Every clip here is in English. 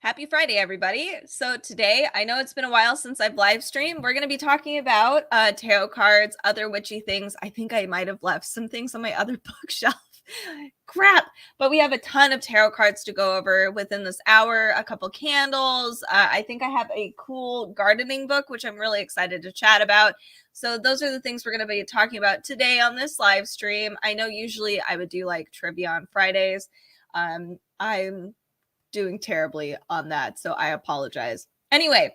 Happy Friday, everybody. So today, I know it's been a while since I've live streamed. We're going to be talking about tarot cards, other witchy things. I think I might have left some things on my other bookshelf. Crap. But we have a ton of tarot cards to go over within this hour, a couple candles. I think I have a cool gardening book, which I'm really excited to chat about. So those are the things we're going to be talking about today on this live stream. I know usually I would do like trivia on Fridays. I'm doing terribly on that, so I apologize. Anyway,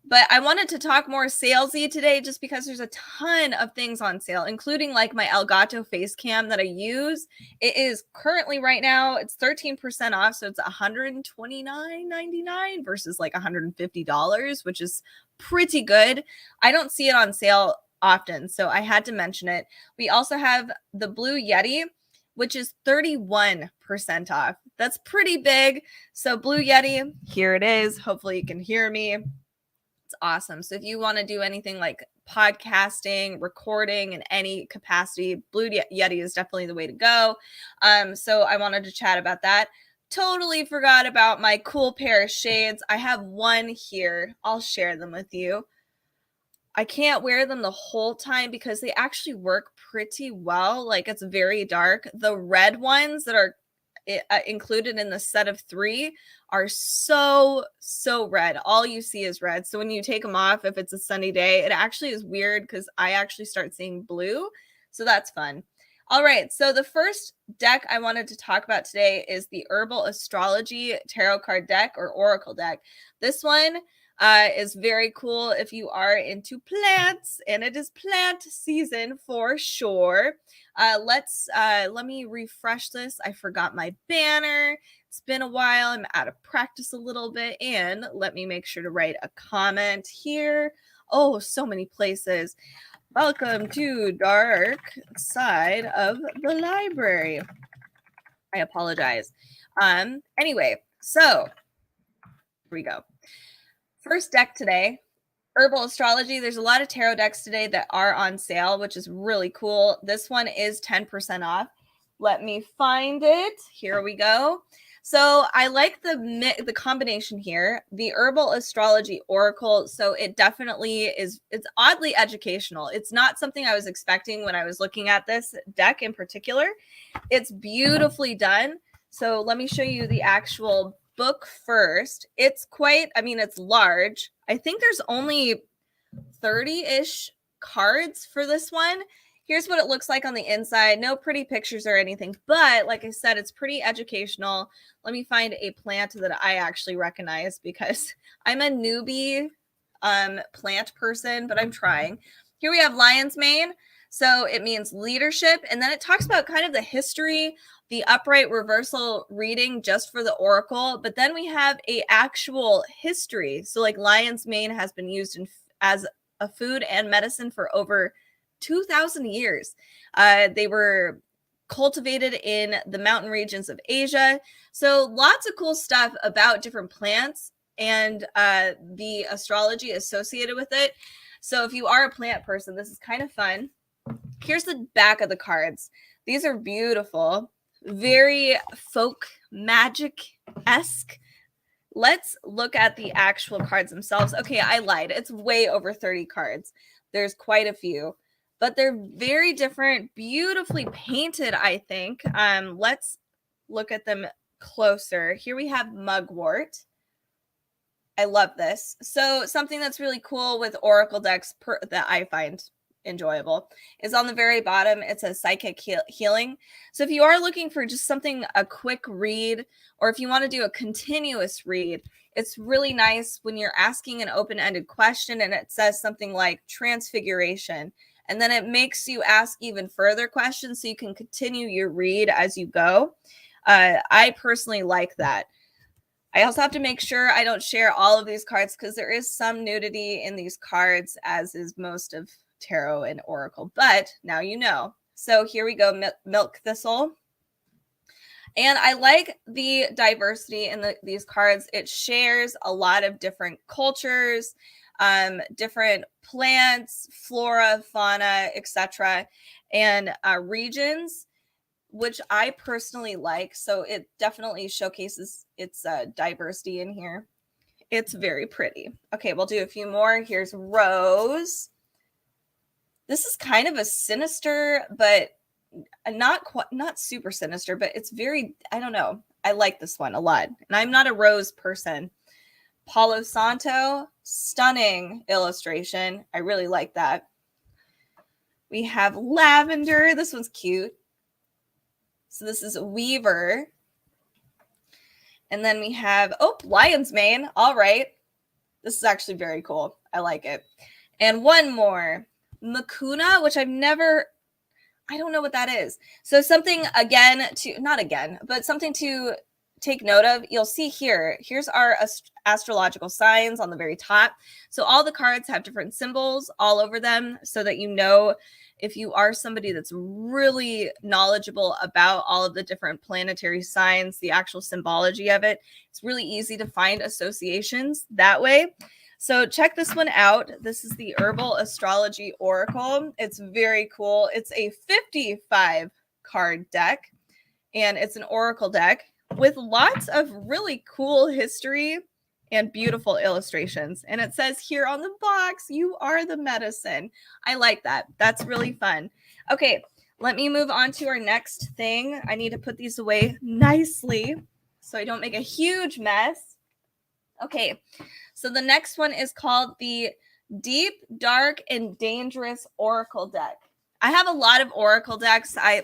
but I wanted to talk more salesy today just because there's a ton of things on sale, including like my Elgato face cam that I use. It is currently right now, it's 13% off, so it's $129.99 versus like $150, which is pretty good. I don't see it on sale often, so I had to mention it. We also have the Blue Yeti, which is 31% off. That's pretty big. So Blue Yeti, here it is. Hopefully you can hear me. It's awesome. So if you want to do anything like podcasting, recording in any capacity, Blue Yeti is definitely the way to go. So I wanted to chat about that. Totally forgot about my cool pair of shades. I have one here. I'll share them with you. I can't wear them the whole time because they actually work pretty well. Like, it's very dark. The red ones that are included in the set of 3 are so red. All you see is red. So when you take them off, if it's a sunny day, it actually is weird because I actually start seeing blue. So that's fun. All right. So the first deck I wanted to talk about today is the Herbal Astrology Tarot Card deck or Oracle deck. This one is very cool if you are into plants, and it is plant season for sure. Let me refresh this. I forgot my banner. It's been a while. I'm out of practice a little bit, and let me make sure to write a comment here. Oh, so many places. Welcome to dark side of the library. I apologize. Anyway, so here we go. First deck today, Herbal Astrology. There's a lot of tarot decks today that are on sale, which is really cool. This one is 10% off. Let me find it. Here we go. So I like the combination here, the Herbal Astrology Oracle. So it definitely is, it's oddly educational. It's not something I was expecting when I was looking at this deck in particular. It's beautifully done. So let me show you the actual book first. It's it's large. I think there's only 30-ish cards for this one. Here's what it looks like on the inside. No pretty pictures or anything, but like I said, it's pretty educational. Let me find a plant that I actually recognize because I'm a newbie plant person, but I'm trying. Here we have lion's mane. So it means leadership. And then it talks about kind of the history, the upright reversal reading just for the oracle. But then we have a actual history. So like lion's mane has been used as a food and medicine for over 2,000 years. They were cultivated in the mountain regions of Asia. So lots of cool stuff about different plants and the astrology associated with it. So if you are a plant person, this is kind of fun. Here's the back of the cards. These are beautiful, very folk magic-esque. Let's look at the actual cards themselves. Okay, I lied. It's way over 30 cards. There's quite a few, but they're very different, beautifully painted, I think. Let's look at them closer. Here we have mugwort. I love this. So something that's really cool with oracle decks that I find enjoyable is on the very bottom. It says psychic healing. So if you are looking for just something, a quick read, or if you want to do a continuous read, it's really nice when you're asking an open-ended question and it says something like transfiguration, and then it makes you ask even further questions so you can continue your read as you go. I personally like that. I also have to make sure I don't share all of these cards because there is some nudity in these cards, as is most of tarot and oracle, but now you know. So here we go, milk thistle. And I like the diversity in these cards. It shares a lot of different cultures, different plants, flora, fauna, etc., and regions which I personally like. So it definitely showcases its diversity in here. It's very pretty. Okay, we'll do a few more. Here's Rose. This is kind of a sinister, but not super sinister, but it's very, I don't know. I like this one a lot. And I'm not a Rose person. Palo Santo, stunning illustration. I really like that. We have Lavender. This one's cute. So this is Weaver. And then we have, Lion's Mane. All right. This is actually very cool. I like it. And one more. Makuna, which I don't know what that is. So something something to take note of. You'll see here's our astrological signs on the very top. So all the cards have different symbols all over them so that you know if you are somebody that's really knowledgeable about all of the different planetary signs, the actual symbology of it. It's really easy to find associations that way. So check this one out. This is the Herbal Astrology Oracle. It's very cool. It's a 55 card deck, and it's an oracle deck with lots of really cool history and beautiful illustrations. And it says here on the box, you are the medicine. I like that. That's really fun. Okay, let me move on to our next thing. I need to put these away nicely so I don't make a huge mess. Okay, so the next one is called the Deep, Dark, and Dangerous Oracle deck. I have a lot of oracle decks. I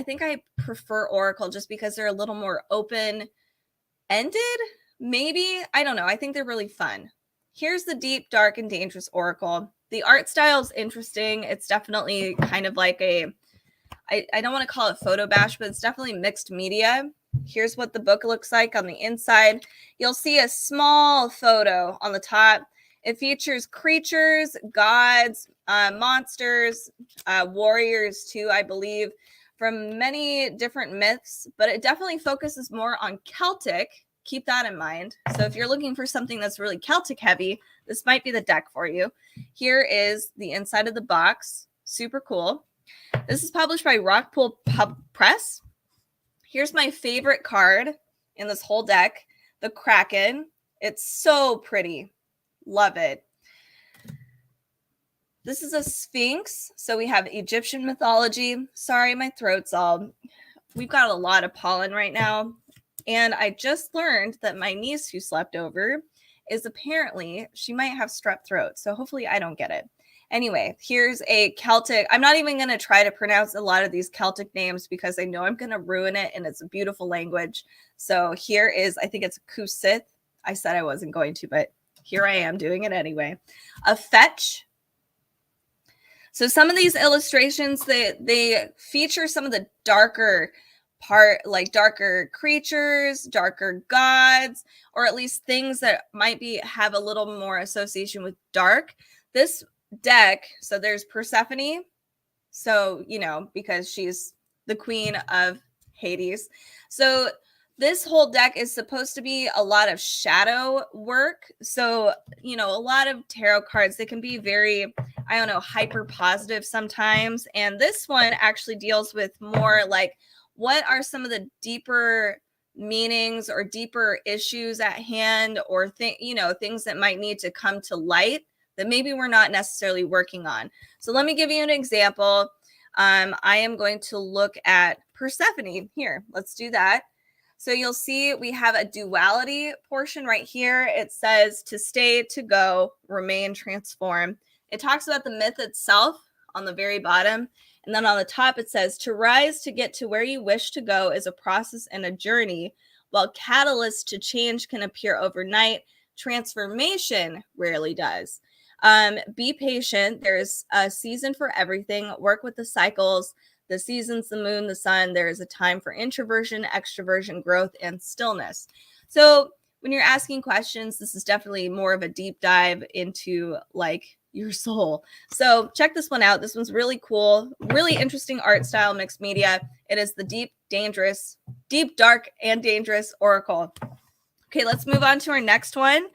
think I prefer oracle just because they're a little more open-ended, maybe. I don't know. I think they're really fun. Here's the Deep, Dark, and Dangerous Oracle. The art style is interesting. It's definitely kind of like I don't want to call it photo bash, but it's definitely mixed media. Here's what the book looks like on the inside. You'll see a small photo on the top. It features creatures, gods, monsters, warriors too, I believe, from many different myths, but it definitely focuses more on Celtic. Keep that in mind. So if you're looking for something that's really Celtic heavy, this might be the deck for you. Here is the inside of the box. Super cool. This is published by Rockpool Press. Here's my favorite card in this whole deck, the Kraken. It's so pretty. Love it. This is a Sphinx. So we have Egyptian mythology. Sorry, my throat's we've got a lot of pollen right now. And I just learned that my niece who slept over is apparently, she might have strep throat. So hopefully I don't get it. Anyway, here's a Celtic. I'm not even going to try to pronounce a lot of these Celtic names because I know I'm going to ruin it, and it's a beautiful language. So here is, I think it's Kusith. I said I wasn't going to, but here I am doing it anyway. A Fetch. So some of these illustrations, they feature some of the darker darker creatures, darker gods, or at least things that might have a little more association with dark. This deck, so there's Persephone, so because she's the queen of Hades. So this whole deck is supposed to be a lot of shadow work. So a lot of tarot cards, they can be very, hyper positive sometimes, and this one actually deals with more like what are some of the deeper meanings or deeper issues at hand, or things that might need to come to light that maybe we're not necessarily working on. So let me give you an example. I am going to look at Persephone here. Let's do that. So you'll see we have a duality portion right here. It says to stay, to go, remain, transform. It talks about the myth itself on the very bottom. And then on the top, it says to rise to get to where you wish to go is a process and a journey. While catalysts to change can appear overnight, transformation rarely does. Be patient. There's a season for everything. Work with the cycles, the seasons, the moon, the sun. There is a time for introversion, extroversion, growth, and stillness. So when you're asking questions, this is definitely more of a deep dive into your soul. So check this one out. This one's really cool, really interesting art style, mixed media. It is the Deep, Dark, and Dangerous Oracle. Okay, let's move on to our next one.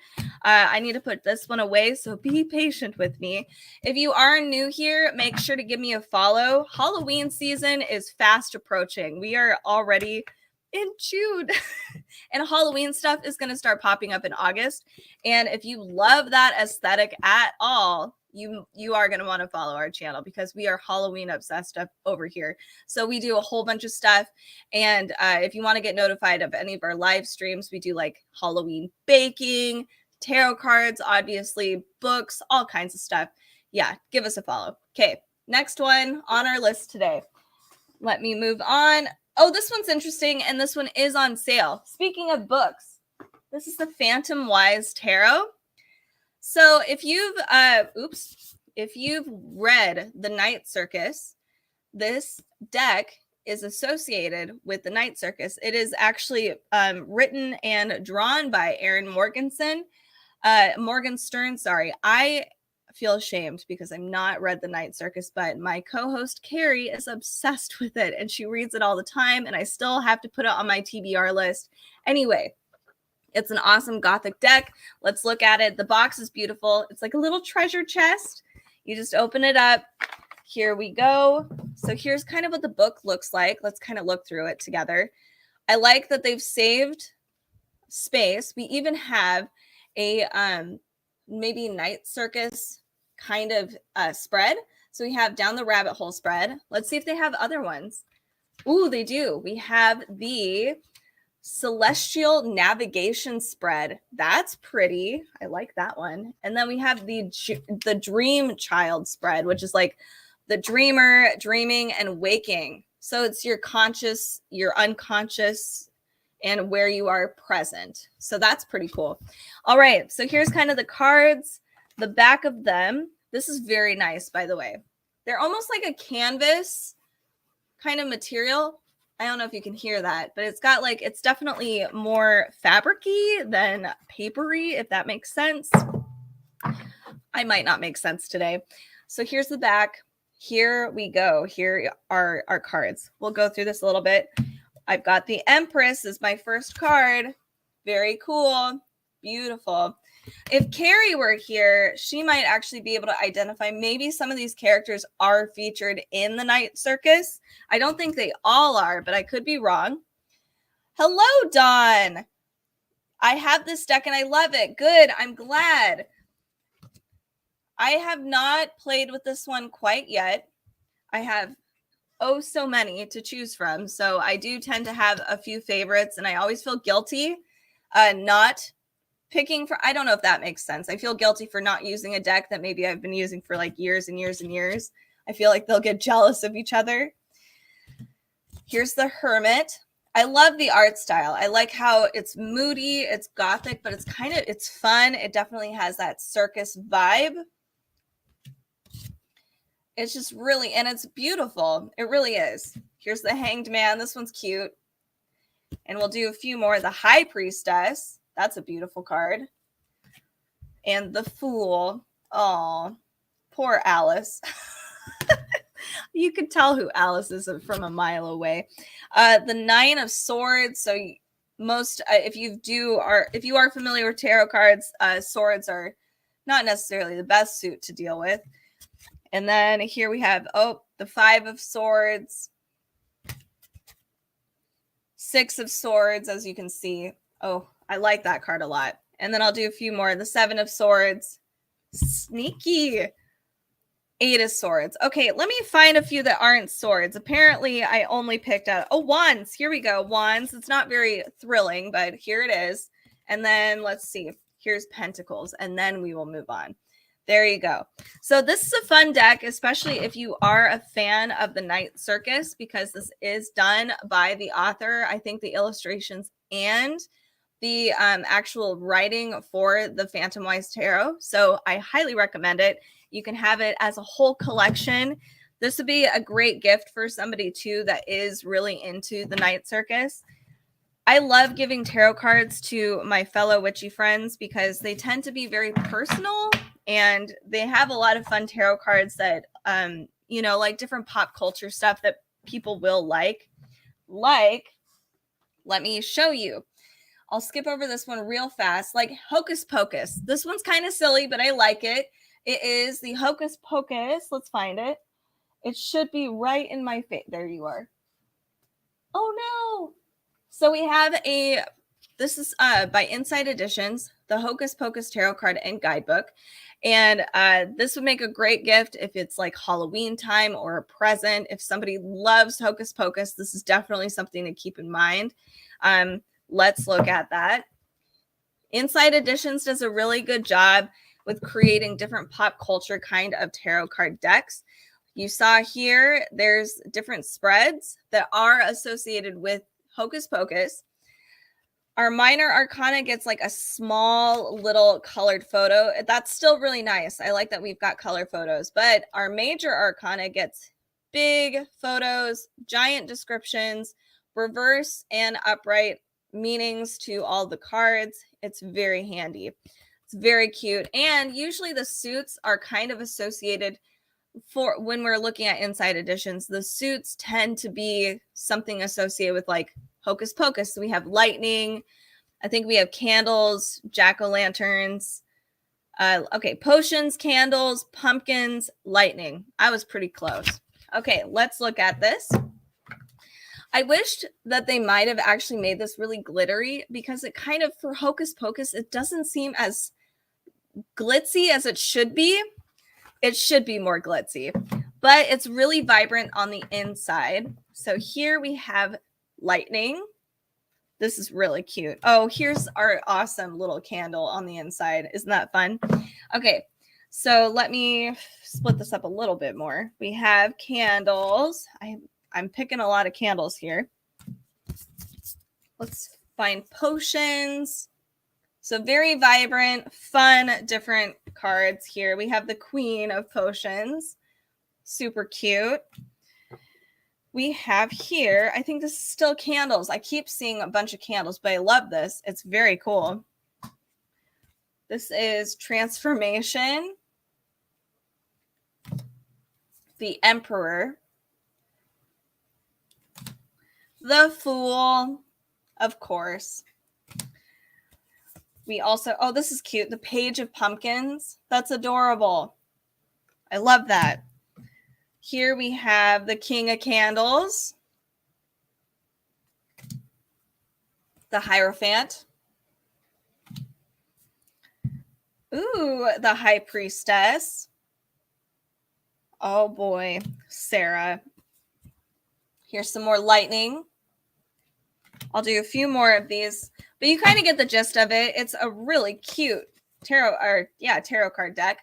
I need to put this one away, so be patient with me. If you are new here, make sure to give me a follow. Halloween season is fast approaching. We are already in June, and Halloween stuff is going to start popping up in August. And if you love that aesthetic at all, you are going to want to follow our channel because we are Halloween obsessed up over here. So we do a whole bunch of stuff. And if you want to get notified of any of our live streams, we do like Halloween baking, tarot cards, obviously, books, all kinds of stuff. Yeah, give us a follow. Okay, next one on our list today. Let me move on. Oh, this one's interesting, and this one is on sale. Speaking of books, this is the Phantom Wise Tarot. So if you've read The Night Circus, this deck is associated with The Night Circus. It is actually written and drawn by Morgenstern. Sorry. I feel ashamed because I'm not read The Night Circus, but my co-host Carrie is obsessed with it and she reads it all the time, and I still have to put it on my TBR list. Anyway, it's an awesome gothic deck. Let's look at it. The box is beautiful. It's like a little treasure chest. You just open it up. Here we go. So here's kind of what the book looks like. Let's kind of look through it together. I like that they've saved space. We even have a maybe Night Circus kind of spread. So we have Down the Rabbit Hole spread. Let's see if they have other ones. Ooh, they do. We have the Celestial Navigation spread. That's pretty. I like that one. And then we have the Dream Child spread, which is like the dreamer, dreaming, and waking. So it's your conscious, your unconscious, and where you are present. So that's pretty cool. All right. So here's kind of the cards, the back of them. This is very nice, by the way. They're almost like a canvas kind of material. I don't know if you can hear that, but it's got like, it's definitely more fabric-y than papery, if that makes sense. I might not make sense today. So here's the back. Here we go. Here are our cards. We'll go through this a little bit. I've got the Empress as my first card. Very cool. Beautiful. If Carrie were here, she might actually be able to identify maybe some of these characters are featured in the Night Circus. I don't think they all are, but I could be wrong. Hello, Dawn. I have this deck and I love it. Good. I'm glad. I have not played with this one quite yet. I have so many to choose from. So I do tend to have a few favorites, and I always feel guilty not picking for, I don't know if that makes sense. I feel guilty for not using a deck that maybe I've been using for like years and years and years. I feel like they'll get jealous of each other. Here's the Hermit. I love the art style. I like how it's moody, it's gothic, but it's fun. It definitely has that circus vibe. It's just really, and it's beautiful. It really is. Here's the Hanged Man. This one's cute. And we'll do a few more. The High Priestess. That's a beautiful card. And the Fool. Oh, poor Alice. You could tell who Alice is from a mile away. The Nine of Swords. So most, if you are familiar with tarot cards, swords are not necessarily the best suit to deal with. And then here we have, the Five of Swords, Six of Swords, as you can see. Oh, I like that card a lot. And then I'll do a few more. The Seven of Swords, sneaky. Eight of Swords. Okay, let me find a few that aren't swords. Apparently, I only picked out, wands. Here we go, wands. It's not very thrilling, but here it is. And then let's see. Here's Pentacles, and then we will move on. There you go. So this is a fun deck, especially if you are a fan of the Night Circus, because this is done by the author. I think the illustrations and the actual writing for the Phantom Wise Tarot. So I highly recommend it. You can have it as a whole collection. This would be a great gift for somebody too that is really into the Night Circus. I love giving tarot cards to my fellow witchy friends because they tend to be very personal. And they have a lot of fun tarot cards that, like different pop culture stuff that people will like. Let me show you. I'll skip over this one real fast. Like Hocus Pocus. This one's kind of silly, but I like it. It is the Hocus Pocus. Let's find it. It should be right in my face. There you are. Oh no. So we have this is by Inside Editions, the Hocus Pocus Tarot Card and Guidebook. And this would make a great gift if it's like Halloween time or a present. If somebody loves Hocus Pocus, this is definitely something to keep in mind. Let's look at that. Inside Editions does a really good job with creating different pop culture kind of tarot card decks. You saw here, there's different spreads that are associated with Hocus Pocus. Our minor arcana gets like a small little colored photo. That's still really nice. I like that we've got color photos, but our major arcana gets big photos, giant descriptions, reverse and upright meanings to all the cards. It's very handy. It's very cute. And usually the suits are kind of associated for when we're looking at Inside Editions. The suits tend to be something associated with like Hocus Pocus. So we have lightning. I think we have candles, jack-o'-lanterns. Okay, potions, candles, pumpkins, lightning. I was pretty close. Okay, let's look at this. I wished that they might have actually made this really glittery because it kind of, for Hocus Pocus, it doesn't seem as glitzy as it should be. It should be more glitzy, but it's really vibrant on the inside. So here we have lightning. This is really cute. Oh, here's our awesome little candle on the inside. Isn't that fun? Okay, so let me split this up a little bit more. We have candles. I'm picking a lot of candles here. Let's find potions. So very vibrant, fun, different cards here. We have the Queen of Potions. Super cute. We have here, I think this is still candles. I keep seeing a bunch of candles, but I love this. It's very cool. This is Transformation. The Emperor. The Fool, of course. We also, oh, this is cute. The Page of Pumpkins. That's adorable. I love that. Here we have the King of Candles. The Hierophant. Ooh, the High Priestess. Oh boy, Sarah. Here's some more lightning. I'll do a few more of these, but you kind of get the gist of it. It's a really cute tarot card deck.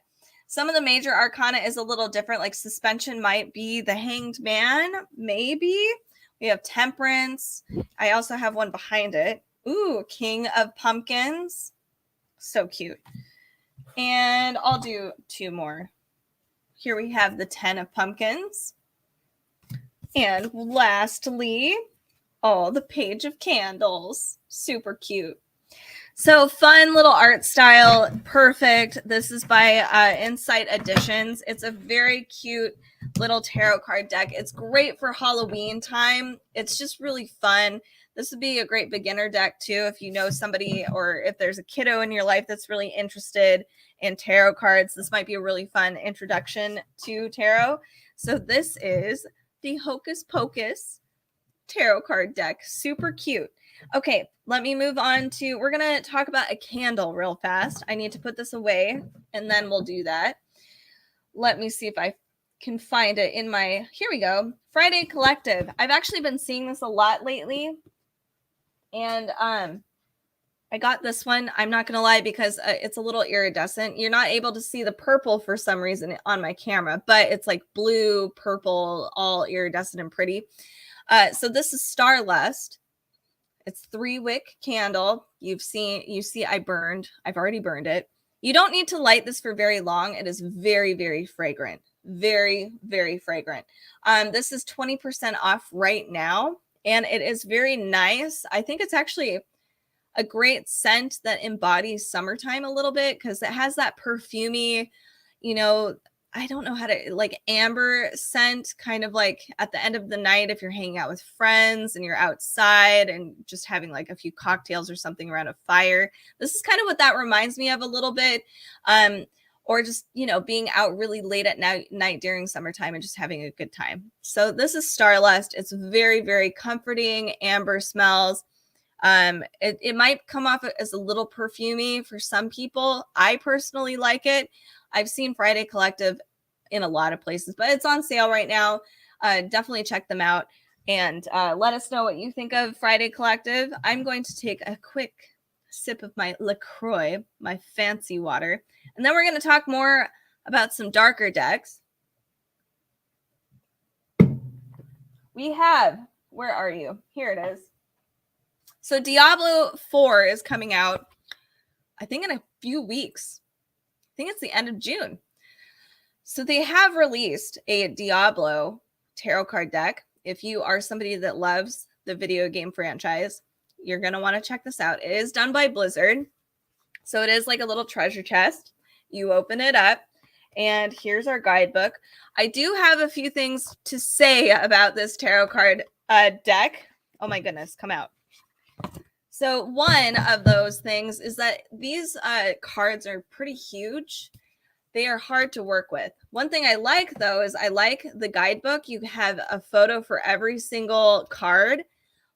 Some of the major arcana is a little different. Like Suspension might be the Hanged Man, maybe. We have Temperance. I also have one behind it. Ooh, King of Pumpkins. So cute. And I'll do two more. Here we have the 10 of Pumpkins. And lastly, the Page of Candles. Super cute. So fun little art style. Perfect. This is by Insight Editions. It's a very cute little tarot card deck. It's great for Halloween time. It's just really fun. This would be a great beginner deck too if you know somebody or if there's a kiddo in your life that's really interested in tarot cards. This might be a really fun introduction to tarot. So this is the Hocus Pocus tarot card deck. Super cute. Okay, let me move on to, we're going to talk about a candle real fast. I need to put this away and then we'll do that. Let me see if I can find it in my, here we go. Friday Collective. I've actually been seeing this a lot lately. And I got this one. I'm not going to lie because it's a little iridescent. You're not able to see the purple for some reason on my camera, but it's like blue, purple, all iridescent and pretty. So this is Starlust. It's 3-wick candle. You see I've already burned it. You don't need to light this for very long. It is very, very fragrant. Very, very fragrant. This is 20% off right now. And it is very nice. I think it's actually a great scent that embodies summertime a little bit because it has that perfumey, I don't know how to, like, amber scent, kind of like at the end of the night if you're hanging out with friends and you're outside and just having like a few cocktails or something around a fire. This is kind of what that reminds me of a little bit. Or just, being out really late at night during summertime and just having a good time. So this is Starlust. It's very, very comforting. Amber smells. It might come off as a little perfumey for some people. I personally like it. I've seen Friday Collective in a lot of places, but it's on sale right now. Definitely check them out and let us know what you think of Friday Collective. I'm going to take a quick sip of my LaCroix, my fancy water, and then we're going to talk more about some darker decks. We have, where are you? Here it is. So Diablo 4 is coming out, I think, in a few weeks. I think it's the end of June. So they have released a Diablo tarot card deck. If you are somebody that loves the video game franchise, you're going to want to check this out. It is done by Blizzard. So it is like a little treasure chest. You open it up, and here's our guidebook. I do have a few things to say about this tarot card deck. Oh my goodness, come out. So one of those things is that these cards are pretty huge. They are hard to work with. One thing I like, though, is I like the guidebook. You have a photo for every single card.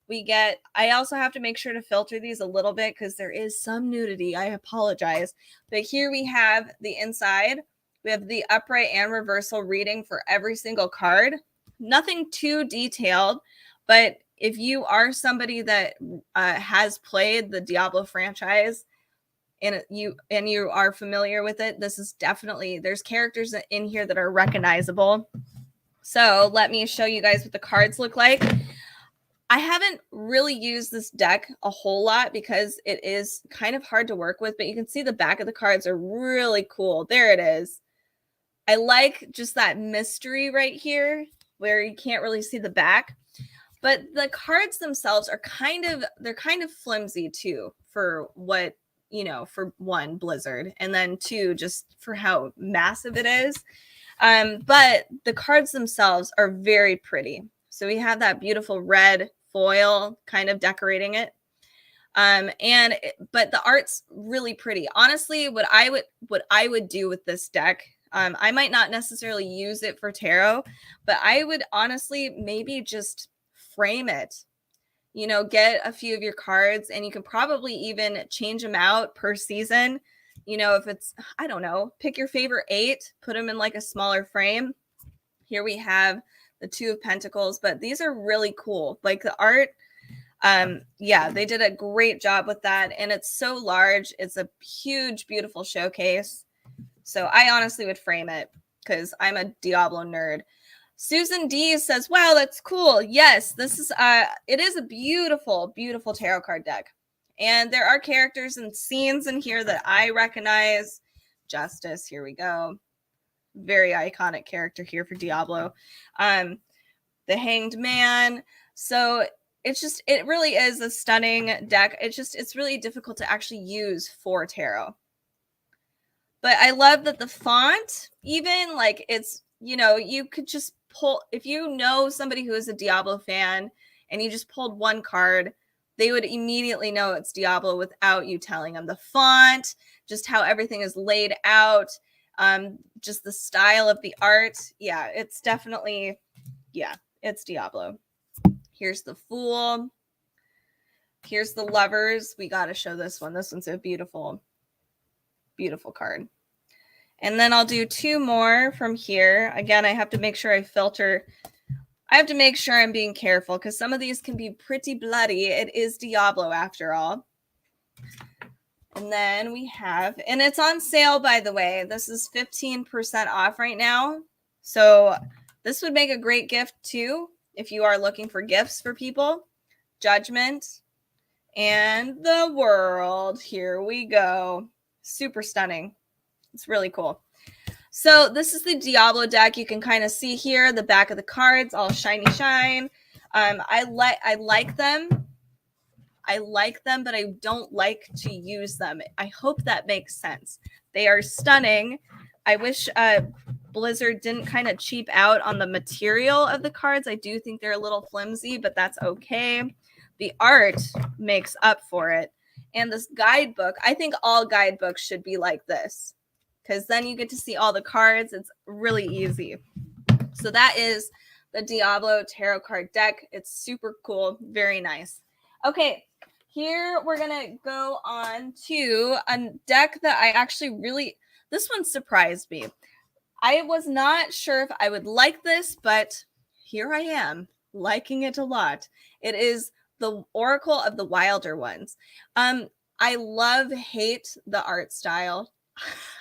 I also have to make sure to filter these a little bit because there is some nudity. I apologize. But here we have the inside. We have the upright and reversal reading for every single card. Nothing too detailed, but if you are somebody that has played the Diablo franchise and you are familiar with it, this is definitely, there's characters in here that are recognizable. So let me show you guys what the cards look like. I haven't really used this deck a whole lot because it is kind of hard to work with, but you can see the back of the cards are really cool. There it is. I like just that mystery right here where you can't really see the back. But the cards themselves are kind of flimsy too, for what, for one, Blizzard, and then two, just for how massive it is. But the cards themselves are very pretty. So we have that beautiful red foil kind of decorating it. But the art's really pretty. Honestly, what I would do with this deck, I might not necessarily use it for tarot, but I would honestly maybe just frame it. Get a few of your cards, and you can probably even change them out per season. If it's, I don't know, pick your favorite 8, put them in like a smaller frame. Here we have the 2 of Pentacles, but these are really cool. Like the art, they did a great job with that, and it's so large. It's a huge, beautiful showcase. So I honestly would frame it because I'm a Diablo nerd. Susan D says, wow, that's cool. Yes, this is it is a beautiful, beautiful tarot card deck. And there are characters and scenes in here that I recognize. Justice, here we go. Very iconic character here for Diablo. The Hanged Man. So it really is a stunning deck. It's really difficult to actually use for tarot. But I love that the font, even like it's, you could just pull, if you know somebody who is a Diablo fan and you just pulled one card, they would immediately know it's Diablo without you telling them. The font, just how everything is laid out, just the style of the art. Yeah, it's definitely, it's Diablo. Here's the Fool. Here's the Lovers. We got to show this one. This one's a beautiful, beautiful card. And then I'll do 2 more from here. Again, I have to make sure I filter. I have to make sure I'm being careful because some of these can be pretty bloody. It is Diablo after all. And then we have, and it's on sale, by the way. This is 15% off right now. So this would make a great gift too if you are looking for gifts for people. Judgment and the World. Here we go. Super stunning. It's really cool. So this is the Diablo deck. You can kind of see here the back of the cards, all shiny shine. I like them. I like them, but I don't like to use them. I hope that makes sense. They are stunning. I wish Blizzard didn't kind of cheap out on the material of the cards. I do think they're a little flimsy, but that's okay. The art makes up for it. And this guidebook, I think all guidebooks should be like this, because then you get to see all the cards. It's really easy. So that is the Diablo Tarot card deck. It's super cool. Very nice. Okay, here we're going to go on to a deck that I actually really, this one surprised me. I was not sure if I would like this, but here I am, liking it a lot. It is the Oracle of the Wilder Ones. I hate the art style.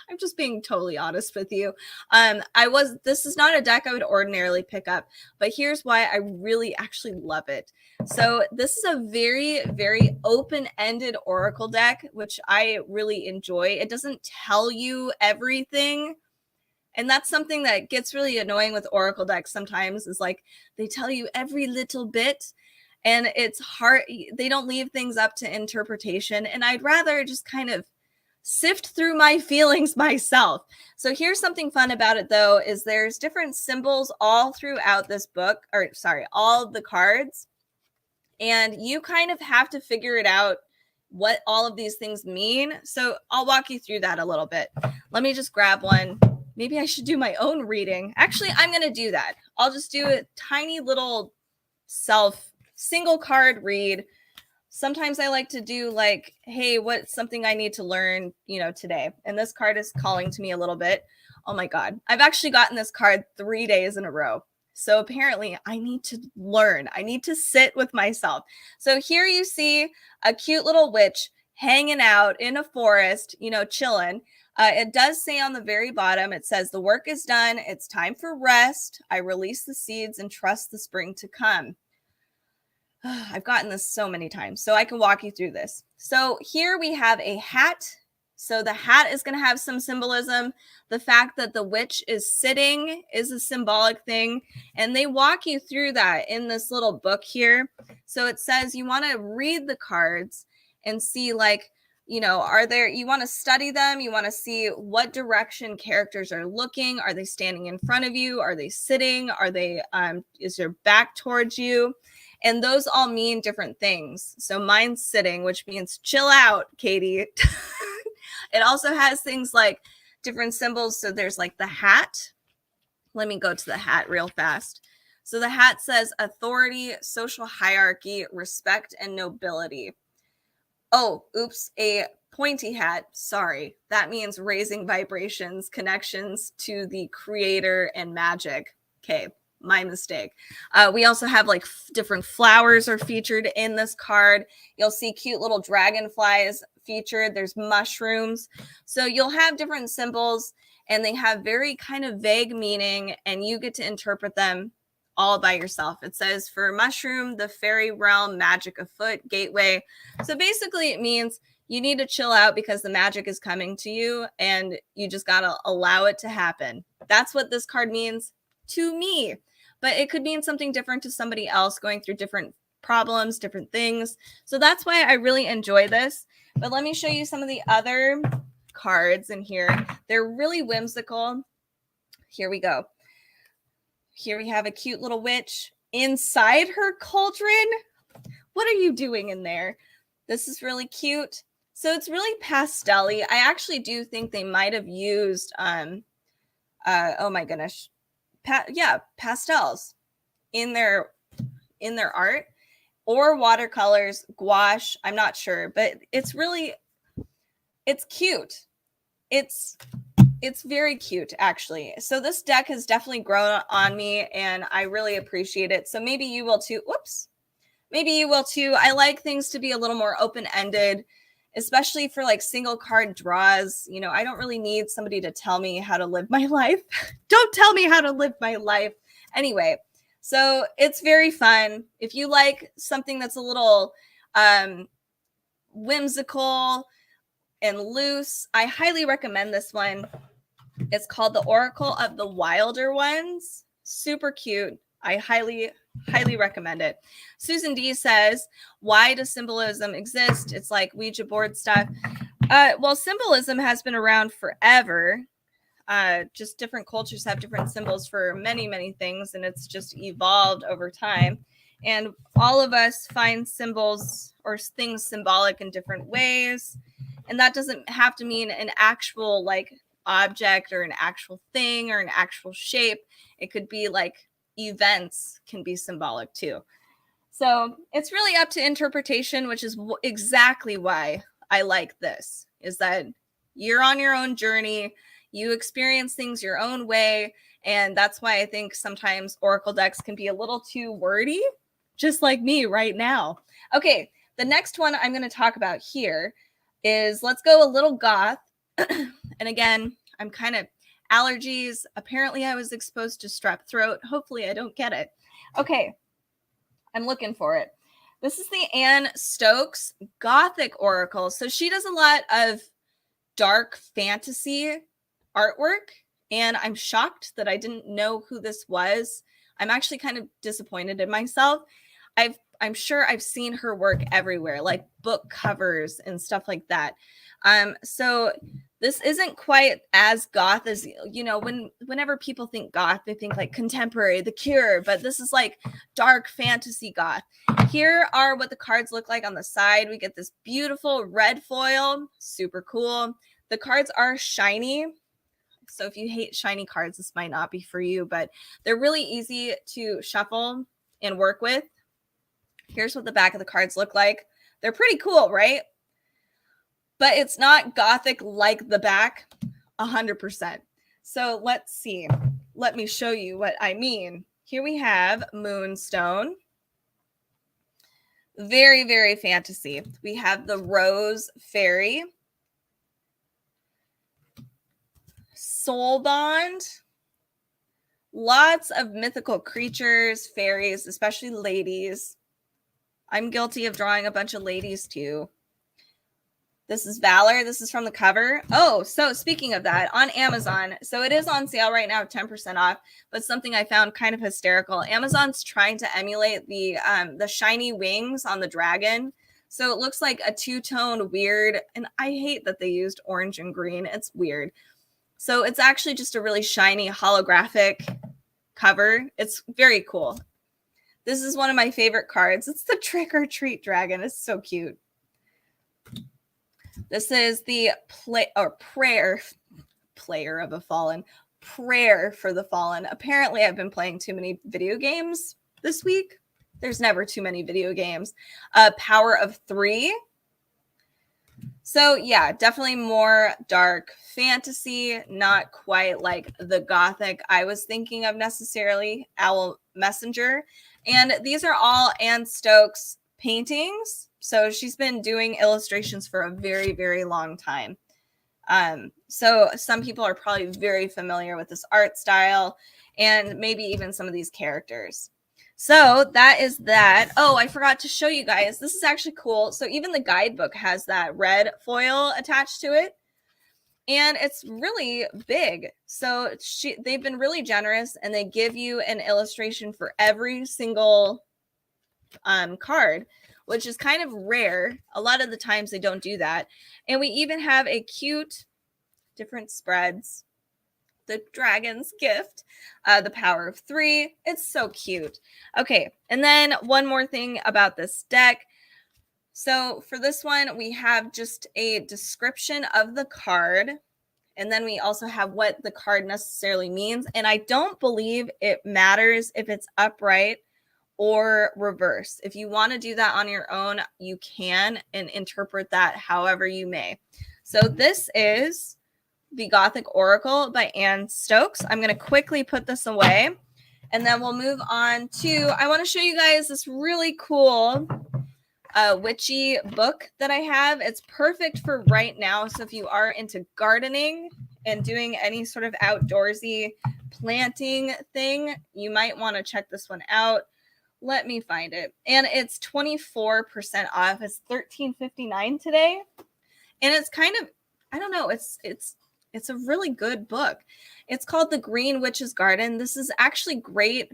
I'm just being totally honest with you. This is not a deck I would ordinarily pick up, but here's why I really actually love it. So this is a very, very open-ended Oracle deck, which I really enjoy. It doesn't tell you everything. And that's something that gets really annoying with Oracle decks sometimes, is like they tell you every little bit and it's hard. They don't leave things up to interpretation. And I'd rather just kind of sift through my feelings myself. So here's something fun about it, though, is there's different symbols all throughout this book, or sorry, all the cards. And you kind of have to figure it out what all of these things mean. So I'll walk you through that a little bit. Let me just grab one. Maybe I should do my own reading. Actually, I'm going to do that. I'll just do a tiny little single card read. Sometimes I like to do like, hey, what's something I need to learn, today? And this card is calling to me a little bit. Oh my God. I've actually gotten this card 3 days in a row. So apparently I need to learn. I need to sit with myself. So here you see a cute little witch hanging out in a forest, chilling. It does say on the very bottom, it says, the work is done. It's time for rest. I release the seeds and trust the spring to come. I've gotten this so many times, so I can walk you through this. So here we have a hat. So the hat is going to have some symbolism. The fact that the witch is sitting is a symbolic thing. And they walk you through that in this little book here. So it says you want to read the cards and see, like, you want to study them. You want to see what direction characters are looking. Are they standing in front of you? Are they sitting? Is their back towards you? And those all mean different things. So mine's sitting, which means chill out, Katie. It also has things like different symbols. So there's like the hat. Let me go to the hat real fast. So the hat says authority, social hierarchy, respect, and nobility. Oh, oops, a pointy hat. Sorry. That means raising vibrations, connections to the creator and magic. Okay. My mistake. We also have like different flowers are featured in this card. You'll see cute little dragonflies featured. There's mushrooms. So you'll have different symbols and they have very kind of vague meaning and you get to interpret them all by yourself. It says for mushroom, the fairy realm, magic afoot, gateway. So basically it means you need to chill out because the magic is coming to you and you just got to allow it to happen. That's what this card means to me. But it could mean something different to somebody else going through different problems, different things. So that's why I really enjoy this. But let me show you some of the other cards in here. They're really whimsical. Here we go. Here we have a cute little witch inside her cauldron. What are you doing in there? This is really cute. So it's really pastel-y. I actually do think they might have used, oh my goodness. Pastels in their art or watercolors, gouache. I'm not sure, but it's cute. It's very cute, actually. So this deck has definitely grown on me and I really appreciate it. So maybe you will too. Whoops. Maybe you will too. I like things to be a little more open-ended, especially for like single card draws. I don't really need somebody to tell me how to live my life. Don't tell me how to live my life. Anyway, so it's very fun. If you like something that's a little whimsical and loose, I highly recommend this one. It's called the Oracle of the Wilder Ones. Super cute. I highly recommend it. Susan D says, why does symbolism exist? It's like Ouija board stuff. Well, symbolism has been around forever. Just different cultures have different symbols for many, many things, and it's just evolved over time. And all of us find symbols or things symbolic in different ways. And that doesn't have to mean an actual like object or an actual thing or an actual shape. It could be like events can be symbolic too. So it's really up to interpretation, which is exactly why I like this, is that you're on your own journey. You experience things your own way. And that's why I think sometimes Oracle decks can be a little too wordy, just like me right now. Okay, the next one I'm going to talk about here is, let's go a little goth. And again, I'm kind of allergies. Apparently I was exposed to strep throat. Hopefully I don't get it. Okay, I'm looking for it. This is the Anne Stokes Gothic Oracle. So she does a lot of dark fantasy artwork, and I'm shocked that I didn't know who this was. I'm actually kind of disappointed in myself. I'm sure I've seen her work everywhere, like book covers and stuff like that. So this isn't quite as goth as, you know, whenever people think goth, they think like contemporary, The Cure, but this is like dark fantasy goth. Here are what the cards look like on the side. We get this beautiful red foil, super cool. The cards are shiny. So if you hate shiny cards, this might not be for you, but they're really easy to shuffle and work with. Here's what the back of the cards look like. They're pretty cool, right? But it's not gothic like the back 100%. So let's see. Let me show you what I mean. Here we have Moonstone. Very, very fantasy. We have the Rose Fairy. Soul Bond. Lots of mythical creatures, fairies, especially ladies. I'm guilty of drawing a bunch of ladies too. This is Valor. This is from the cover. Oh, so speaking of that, on Amazon, so it is on sale right now, 10% off, but something I found kind of hysterical. Amazon's trying to emulate the shiny wings on the dragon. So it looks like a two-tone weird, and I hate that they used orange and green. It's weird. So it's actually just a really shiny holographic cover. It's very cool. This is one of my favorite cards. It's the Trick or Treat Dragon. It's so cute. This is the Prayer of the Fallen. Prayer for the Fallen. Apparently, I've been playing too many video games this week. There's never too many video games. Power of 3. So yeah, definitely more dark fantasy, not quite like the gothic I was thinking of necessarily. Owl Messenger. And these are all Anne Stokes paintings. So she's been doing illustrations for a very, very long time. So some people are probably very familiar with this art style and maybe even some of these characters. So that is that. Oh, I forgot to show you guys. This is actually cool. So even the guidebook has that red foil attached to it. And it's really big. So they've been really generous, and they give you an illustration for every single card, which is kind of rare. A lot of the times they don't do that. And we even have a cute different spreads. The Dragon's Gift, the Power of 3. It's so cute. Okay, and then one more thing about this deck. So for this one, we have just a description of the card, and then we also have what the card necessarily means. And I don't believe it matters if it's upright or reverse. If you want to do that on your own, you can, and interpret that however you may. So this is the Gothic Oracle by Anne Stokes. I'm going to quickly put this away, and then we'll move on to, I want to show you guys this really cool witchy book that I have. It's perfect for right now. So if you are into gardening and doing any sort of outdoorsy planting thing, you might want to check this one out. Let me find it. And it's 24% off. It's $13.59 today. And it's kind of, I don't know, it's a really good book. It's called The Green Witch's Garden. This is actually great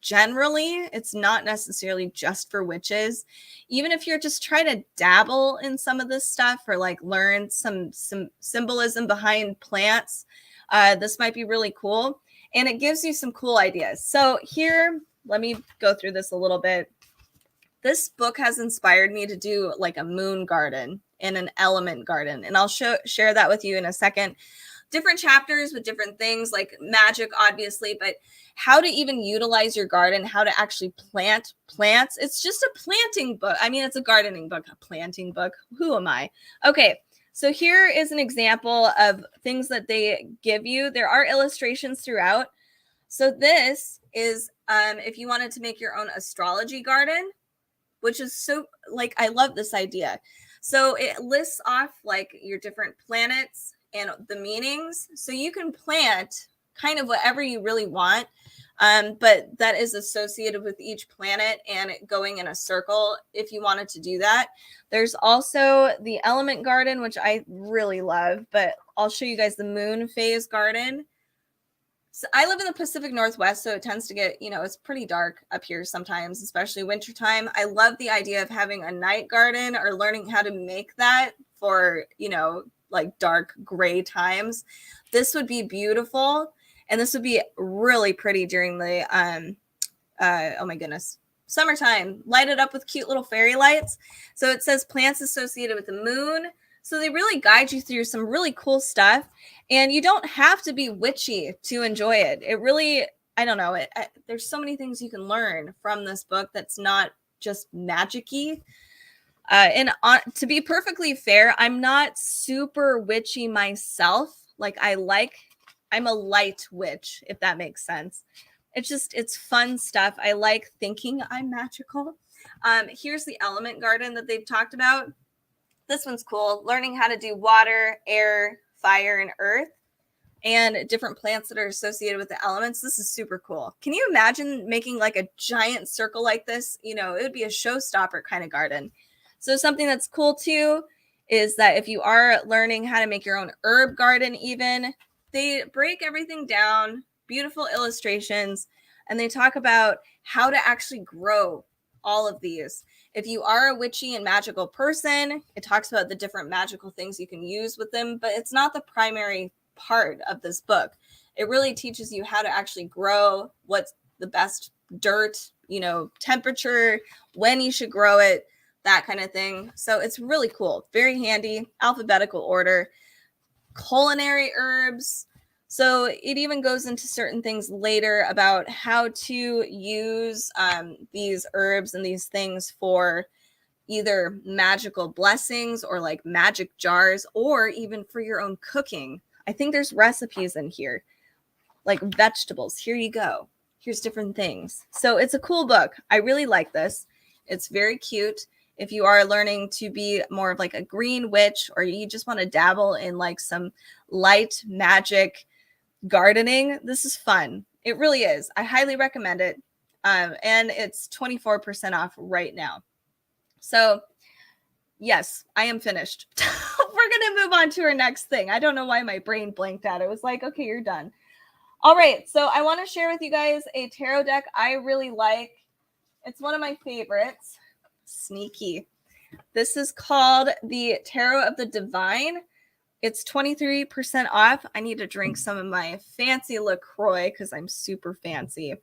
generally, it's not necessarily just for witches. Even if you're just trying to dabble in some of this stuff or like learn some symbolism behind plants, this might be really cool. And it gives you some cool ideas. So here, let me go through this a little bit. This book has inspired me to do like a moon garden and an element garden. And I'll share that with you in a second. Different chapters with different things like magic, obviously, but how to even utilize your garden, how to actually plant plants. It's just a planting book. I mean, it's a gardening book, a planting book. Who am I? Okay. So here is an example of things that they give you. There are illustrations throughout. So this is if you wanted to make your own astrology garden, which is so like, I love this idea. So it lists off like your different planets and the meanings. So you can plant kind of whatever you really want, but that is associated with each planet and it going in a circle if you wanted to do that. There's also the element garden, which I really love, but I'll show you guys the moon phase garden. So I live in the Pacific Northwest, so it tends to get, it's pretty dark up here sometimes, especially wintertime. I love the idea of having a night garden or learning how to make that for, like dark gray times. This would be beautiful. And this would be really pretty during the, oh my goodness, summertime. Light it up with cute little fairy lights. So it says plants associated with the moon. So they really guide you through some really cool stuff. And you don't have to be witchy to enjoy it. It really, I don't know, there's so many things you can learn from this book that's not just magic-y. To be perfectly fair, I'm not super witchy myself. Like I'm a light witch, if that makes sense. It's fun stuff. I like thinking I'm magical. Here's the element garden that they've talked about. This one's cool. Learning how to do water, air, fire, and earth, and different plants that are associated with the elements. This is super cool. Can you imagine making like a giant circle like this? It would be a showstopper kind of garden. So something that's cool too is that if you are learning how to make your own herb garden, even, they break everything down, beautiful illustrations, and they talk about how to actually grow all of these. If you are a witchy and magical person, it talks about the different magical things you can use with them, but it's not the primary part of this book. It really teaches you how to actually grow, what's the best dirt, temperature, when you should grow it, that kind of thing. So it's really cool. Very handy. Alphabetical order. Culinary herbs. So it even goes into certain things later about how to use these herbs and these things for either magical blessings or like magic jars, or even for your own cooking. I think there's recipes in here, like vegetables. Here you go. Here's different things. So it's a cool book. I really like this. It's very cute. If you are learning to be more of like a green witch, or you just want to dabble in like some light magic gardening, this is fun. It really is. I highly recommend it. And it's 24% off right now. So yes, I am finished. We're going to move on to our next thing. I don't know why my brain blanked out. It was like, okay, you're done. All right. So I want to share with you guys a tarot deck I really like. It's one of my favorites. Sneaky. This is called the Tarot of the Divine. It's 23% off. I need to drink some of my fancy LaCroix because I'm super fancy.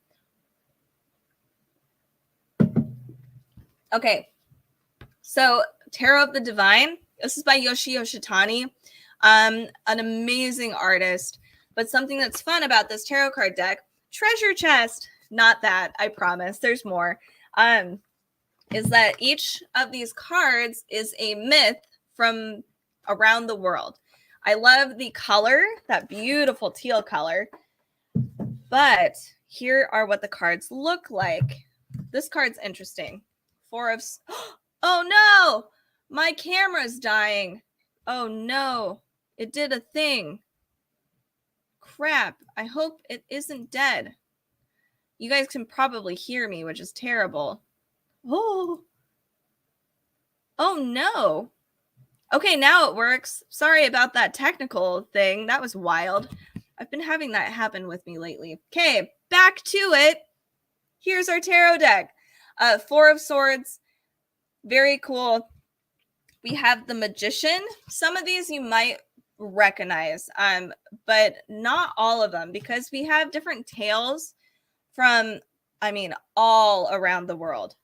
Okay. So Tarot of the Divine. This is by Yoshi Yoshitani. An amazing artist. But something that's fun about this tarot card deck, treasure chest. Not that, I promise. There's more. Is that each of these cards is a myth from around the world. I love the color, that beautiful teal color. But here are what the cards look like. This card's interesting. Four of... Oh no! My camera's dying. Oh no. It did a thing. Crap. I hope it isn't dead. You guys can probably hear me, which is terrible. Oh no. Okay, now it works. Sorry about that technical thing. That was wild. I've been having that happen with me lately. Okay, back to it. Here's our tarot deck. Four of Swords. Very cool. We have the Magician. Some of these you might recognize, but not all of them, because we have different tales from, all around the world.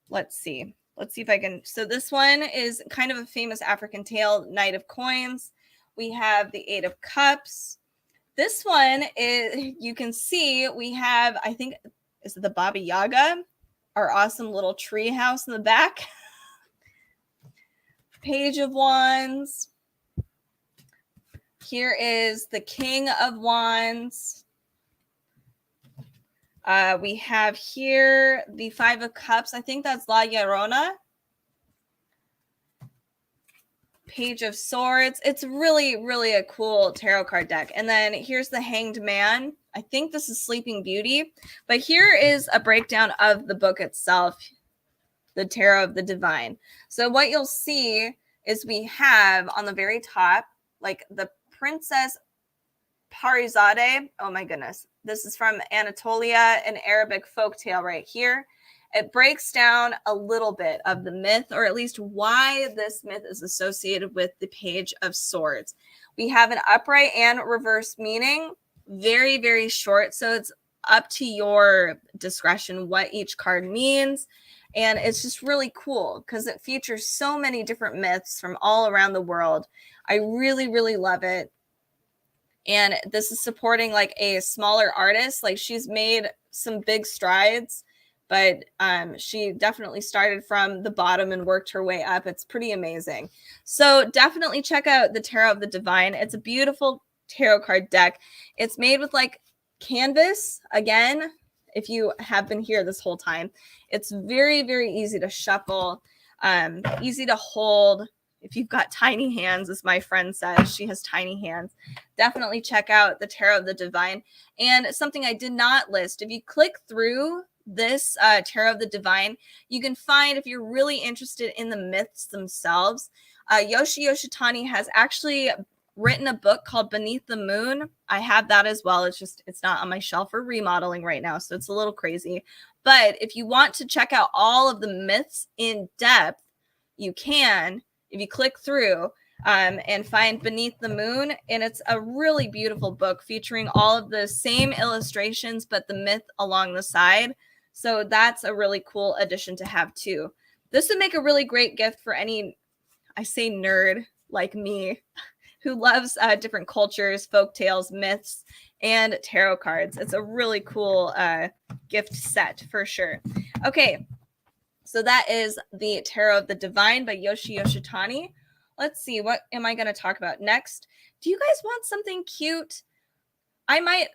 Let's see if I can. So this one is kind of a famous African tale, Knight of Coins. We have the Eight of Cups. This one is, you can see we have, I think, is it the Baba Yaga? Our awesome little tree house in the back. Page of Wands. Here is the King of Wands. We have here the Five of Cups. I think that's La Llorona. Page of Swords. It's really, really a cool tarot card deck. And then here's the Hanged Man. I think this is Sleeping Beauty. But here is a breakdown of the book itself, the Tarot of the Divine. So what you'll see is we have on the very top, like the Princess Parizade. Oh my goodness. This is from Anatolia, an Arabic folktale right here. It breaks down a little bit of the myth, or at least why this myth is associated with the Page of Swords. We have an upright and reverse meaning. Very, very short. So it's up to your discretion what each card means. And it's just really cool because it features so many different myths from all around the world. I really, really love it. And this is supporting like a smaller artist. Like she's made some big strides, but she definitely started from the bottom and worked her way up. It's pretty amazing. So definitely check out the Tarot of the Divine. It's a beautiful tarot card deck. It's made with like canvas. Again, if you have been here this whole time, it's very, very easy to shuffle, easy to hold. If you've got tiny hands, as my friend says, she has tiny hands, definitely check out the Tarot of the Divine. And something I did not list, if you click through this Tarot of the Divine, you can find, if you're really interested in the myths themselves, Yoshi Yoshitani has actually written a book called Beneath the Moon. I have that as well. It's not on my shelf for remodeling right now, so it's a little crazy. But if you want to check out all of the myths in depth, you can, if you click through and find Beneath the Moon. And it's a really beautiful book featuring all of the same illustrations, but the myth along the side. So that's a really cool addition to have too. This would make a really great gift for any, I say nerd like me, who loves different cultures, folk tales, myths, and tarot cards. It's a really cool gift set for sure. Okay, so that is the Tarot of the Divine by Yoshi Yoshitani. Let's see, what am I going to talk about next? Do you guys want something cute?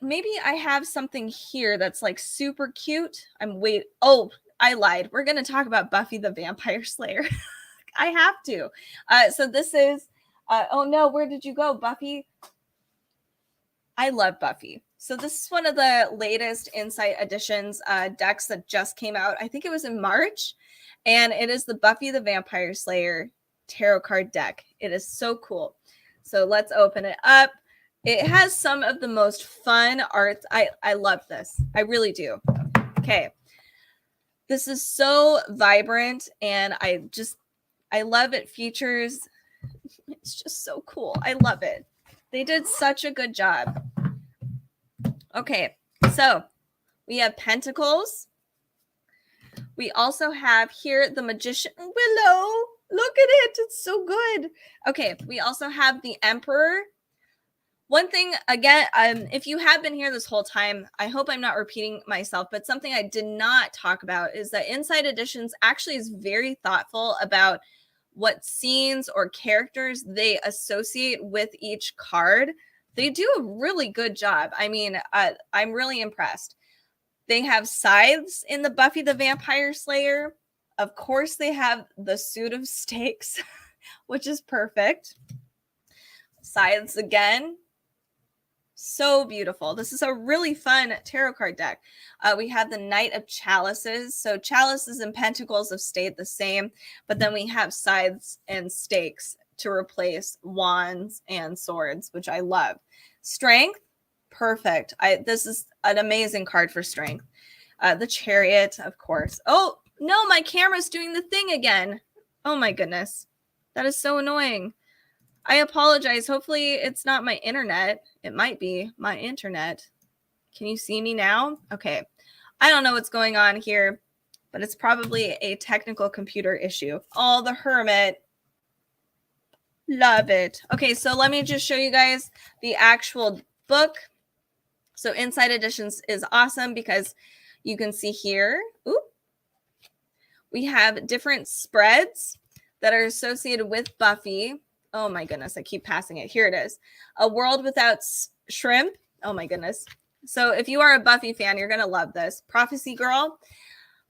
Maybe I have something here that's like super cute. Oh, I lied. We're going to talk about Buffy the Vampire Slayer. I have to. So this is, oh no, where did you go, Buffy? I love Buffy. So this is one of the latest Insight Editions decks that just came out. I think it was in March. And it is the Buffy the Vampire Slayer tarot card deck. It is so cool. So let's open it up. It has some of the most fun art. I love this. I really do. Okay. This is so vibrant and I love it. Features. It's just so cool. I love it. They did such a good job. Okay. So we have Pentacles. We also have here the Magician Willow. Look at it. It's so good. Okay. We also have the Emperor. One thing, again, if you have been here this whole time, I hope I'm not repeating myself, but something I did not talk about is that Insight Editions actually is very thoughtful about what scenes or characters they associate with each card. They do a really good job. I mean, I'm really impressed. They have scythes in the Buffy the Vampire Slayer. Of course, they have the suit of stakes, which is perfect. Scythes again. So beautiful. This is a really fun tarot card deck. We have the Knight of Chalices. So chalices and pentacles have stayed the same, but then we have scythes and stakes to replace wands and swords, which I love. Strength, perfect. This is an amazing card for strength. The Chariot, of course. Oh, no, my camera's doing the thing again. Oh my goodness. That is so annoying. I apologize. Hopefully it's not my internet. It might be my internet. Can you see me now? Okay. I don't know what's going on here, but it's probably a technical computer issue. Oh, the Hermit. Love it. Okay, so let me just show you guys the actual book. So Inside Editions is awesome because you can see here, we have different spreads that are associated with Buffy. Oh my goodness, I keep passing it. Here it is. A World Without Shrimp. Oh my goodness. So if you are a Buffy fan, you're going to love this. Prophecy Girl.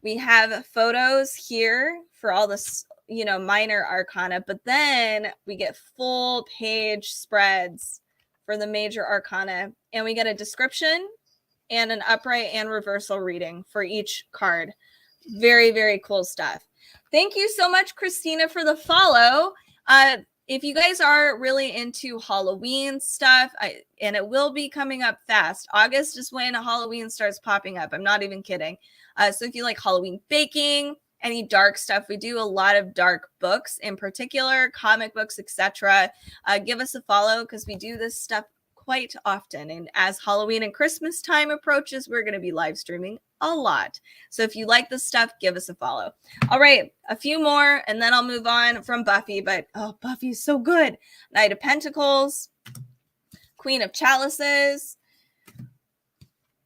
We have photos here for all this, minor arcana, but then we get full page spreads for the major arcana, and we get a description and an upright and reversal reading for each card. Very, very cool stuff. Thank you so much, Christina, for the follow. If you guys are really into Halloween stuff, and it will be coming up fast. August is when Halloween starts popping up. I'm not even kidding. So if you like Halloween baking, any dark stuff, we do a lot of dark books, in particular, comic books, etc. Give us a follow because we do this stuff quite often. And as Halloween and Christmas time approaches, we're going to be live streaming a lot. So if you like this stuff, give us a follow. All right, a few more, and then I'll move on from Buffy. But Buffy is so good. Knight of Pentacles, Queen of Chalices,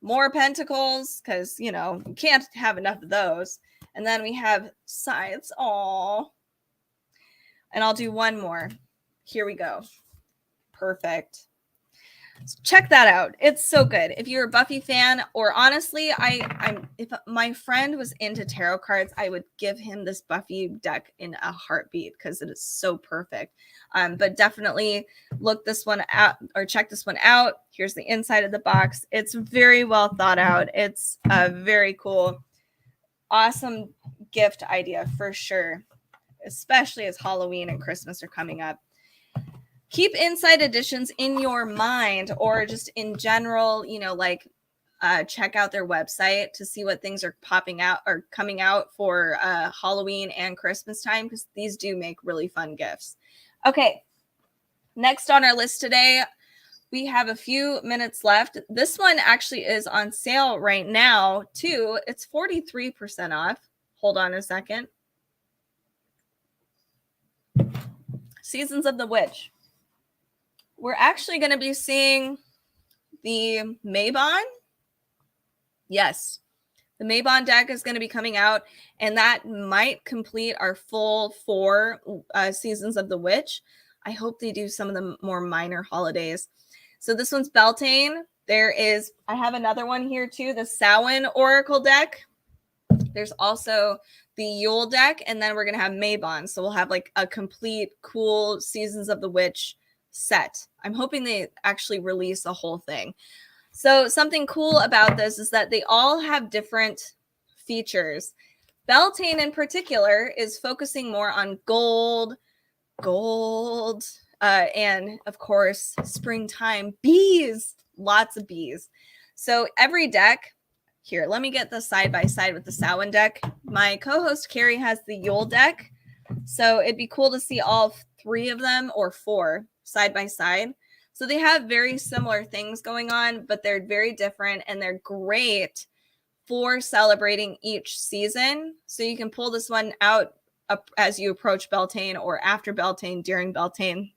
more Pentacles, because, you can't have enough of those. And then we have Scythes. Aww. And I'll do one more. Here we go. Perfect. Check that out. It's so good. If you're a Buffy fan, or honestly, if my friend was into tarot cards, I would give him this Buffy deck in a heartbeat because it is so perfect. But definitely look this one out, or check this one out. Here's the inside of the box. It's very well thought out. It's a very cool, awesome gift idea for sure, especially as Halloween and Christmas are coming up. Keep Inside Editions in your mind, or just in general, check out their website to see what things are popping out or coming out for Halloween and Christmas time, because these do make really fun gifts. Okay, next on our list today, we have a few minutes left. This one actually is on sale right now, too. It's 43% off. Hold on a second. Seasons of the Witch. We're actually going to be seeing the Mabon. Yes, the Mabon deck is going to be coming out, and that might complete our full 4 Seasons of the Witch. I hope they do some of the more minor holidays. So this one's Beltane. I have another one here too, the Samhain Oracle deck. There's also the Yule deck, and then we're going to have Mabon. So we'll have like a complete cool Seasons of the Witch set. I'm hoping they actually release a whole thing. So something cool about this is that they all have different features. Beltane in particular is focusing more on gold, and of course, springtime, bees, lots of bees. So every deck, here, let me get the side by side with the Samhain deck. My co-host Carrie has the Yule deck. So it'd be cool to see all 3 of them, or 4, side by side. So they have very similar things going on, but they're very different, and they're great for celebrating each season. So you can pull this one out as you approach Beltane, or after Beltane, during Beltane,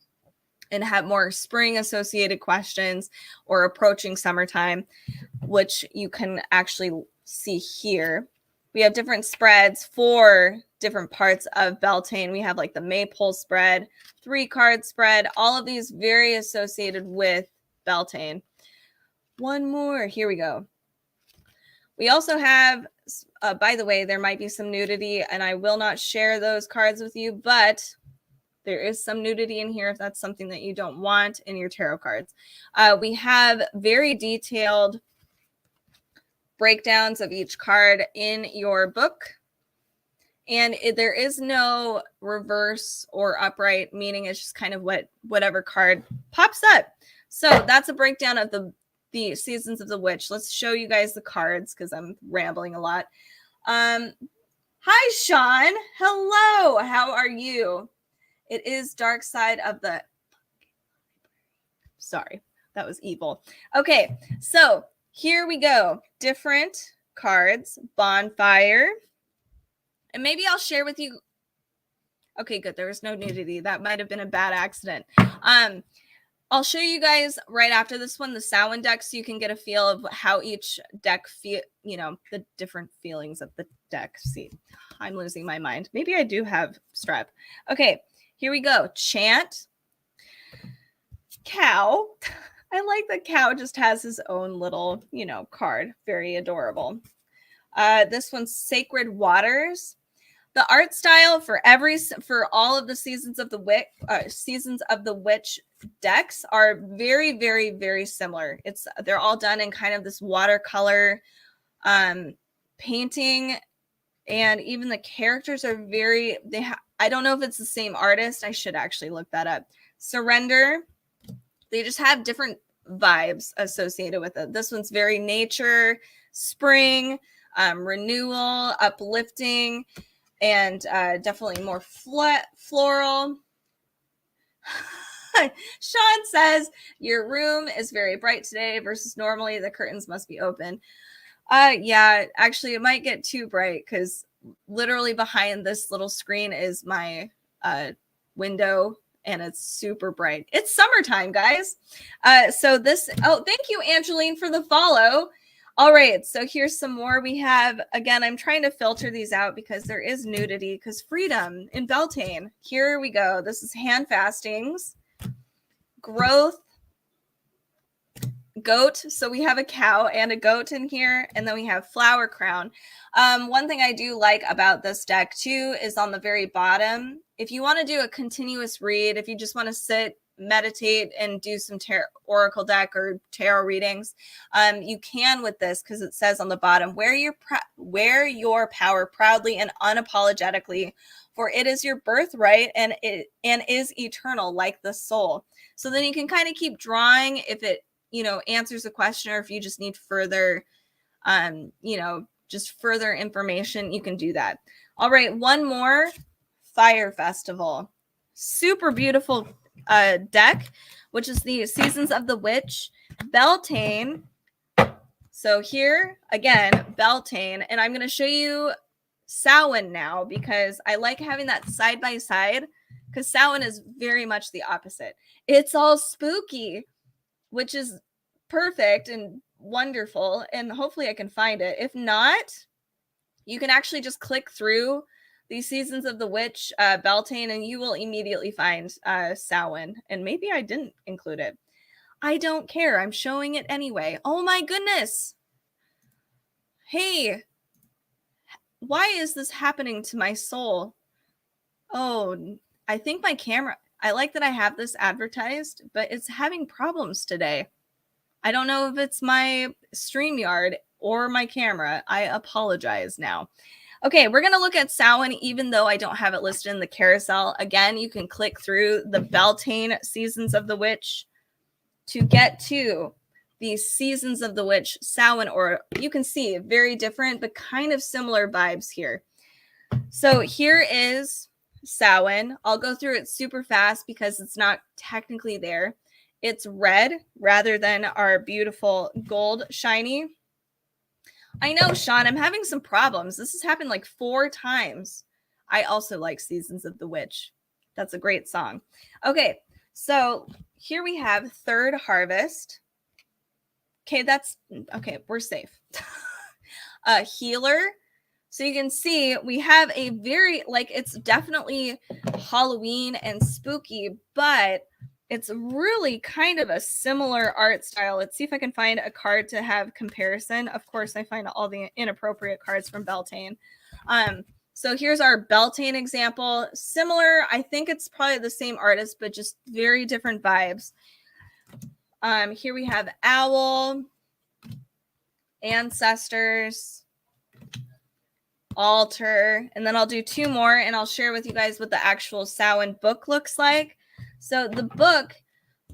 and have more spring associated questions, or approaching summertime, which you can actually see here. We have different spreads for different parts of Beltane. We have like the Maypole spread, 3-card spread, all of these very associated with Beltane. One more. Here we go. We also have, by the way, there might be some nudity, and I will not share those cards with you, but there is some nudity in here if that's something that you don't want in your tarot cards. We have very detailed breakdowns of each card in your book. And there is no reverse or upright, meaning it's just kind of whatever card pops up. So that's a breakdown of the the Seasons of the Witch. Let's show you guys the cards because I'm rambling a lot. Hi, Sean. Hello. How are you? It is Dark Side of the... Sorry, that was evil. Okay, so here we go. Different cards. Bonfire. And maybe I'll share with you... Okay, good. There was no nudity. That might have been a bad accident. I'll show you guys right after this one the Samhain deck so you can get a feel of how each deck feel, you know, the different feelings of the deck. See, I'm losing my mind. Maybe I do have strep. Okay, here we go. Chant. Cow. I like that Cow just has his own little, you know, card. Very adorable. This one's Sacred Waters. The art style for all of the Seasons of the Witch decks are very, very, very similar. They're all done in kind of this watercolor painting, and even the characters are I don't know if it's the same artist. I should actually look that up. Surrender. They just have different vibes associated with it. This one's very nature, spring, renewal, uplifting, and definitely more floral. Sean says, your room is very bright today versus normally the curtains must be open. Yeah, actually it might get too bright because literally behind this little screen is my window and it's super bright. It's summertime, guys. So thank you, Angeline, for the follow. All right, so here's some more. We have, again, I'm trying to filter these out because there is nudity, because freedom in Beltane. Here we go. This is Hand Fastings. Growth. Goat. So we have a cow and a goat in here, and then we have Flower Crown. One thing I do like about this deck too is on the very bottom, if you want to do a continuous read, if you just want to sit, meditate, and do some oracle deck or tarot readings, you can with this, because it says on the bottom, wear your power proudly and unapologetically, for it is your birthright and is eternal like the soul. So then you can kind of keep drawing if it, you know, answers a question, or if you just need further, you know, just further information, you can do that. All right, one more. Fire Festival. Super beautiful deck, which is the Seasons of the Witch. Beltane. So here, again, Beltane. And I'm going to show you Samhain now, because I like having that side by side, because Samhain is very much the opposite. It's all spooky, which is perfect and wonderful, and hopefully I can find it. If not, you can actually just click through the Seasons of the Witch Beltane, and you will immediately find Samhain. And maybe I didn't include it. I don't care. I'm showing it anyway. Oh my goodness. Hey, why is this happening to my soul? Oh, I think my camera, I like that I have this advertised, but it's having problems today. I don't know if it's my StreamYard or my camera. I apologize now. Okay, we're going to look at Samhain, even though I don't have it listed in the carousel. Again, you can click through the Beltane Seasons of the Witch to get to the Seasons of the Witch Samhain, or you can see very different, but kind of similar vibes here. So here is Samhain. I'll go through it super fast because it's not technically there. It's red rather than our beautiful gold shiny. I know, Sean, I'm having some problems. This has happened like 4 times. I also like Seasons of the Witch. That's a great song. Okay, so here we have Third Harvest. Okay, we're safe. Healer. So you can see we have a very, like, it's definitely Halloween and spooky, but it's really kind of a similar art style. Let's see if I can find a card to have comparison. Of course, I find all the inappropriate cards from Beltane. So here's our Beltane example. Similar, I think it's probably the same artist, but just very different vibes. Here we have Owl, Ancestors, Altar, and then I'll do 2 more, and I'll share with you guys what the actual Samhain book looks like. So the book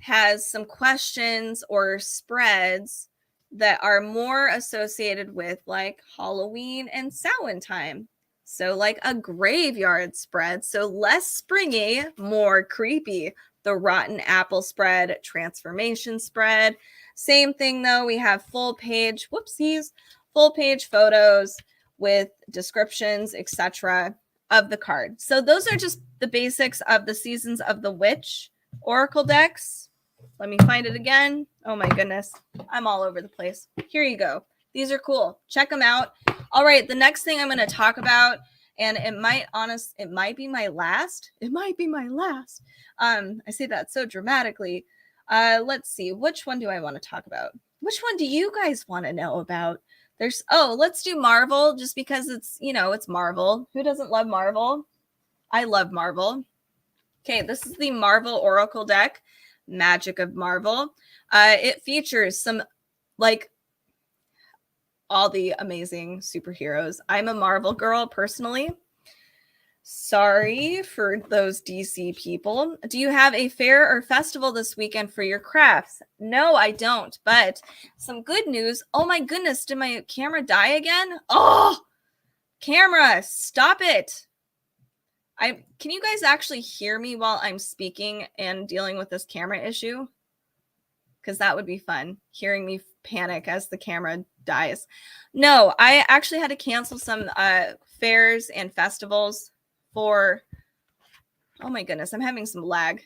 has some questions or spreads that are more associated with like Halloween and Samhain time. So like a graveyard spread, so less springy, more creepy. The rotten apple spread, transformation spread. Same thing though, we have full page, whoopsies, full page photos with descriptions, etc. of the card. So those are just the basics of the Seasons of the Witch Oracle decks. Let me find it again. Oh my goodness. I'm all over the place. Here you go. These are cool. Check them out. All right. The next thing I'm going to talk about, and it might be my last. It might be my last. I say that so dramatically. Let's see. Which one do I want to talk about? Which one do you guys want to know about? Let's do Marvel just because it's, it's Marvel. Who doesn't love Marvel? I love Marvel. Okay. This is the Marvel Oracle deck. Magic of Marvel. It features some like all the amazing superheroes. I'm a Marvel girl personally. Sorry for those DC people. Do you have a fair or festival this weekend for your crafts? No, I don't. But some good news. Oh my goodness, did my camera die again? Oh, camera, stop it. Can you guys actually hear me while I'm speaking and dealing with this camera issue? Because that would be fun, hearing me panic as the camera dies. No, I actually had to cancel some fairs and festivals for, oh my goodness, I'm having some lag.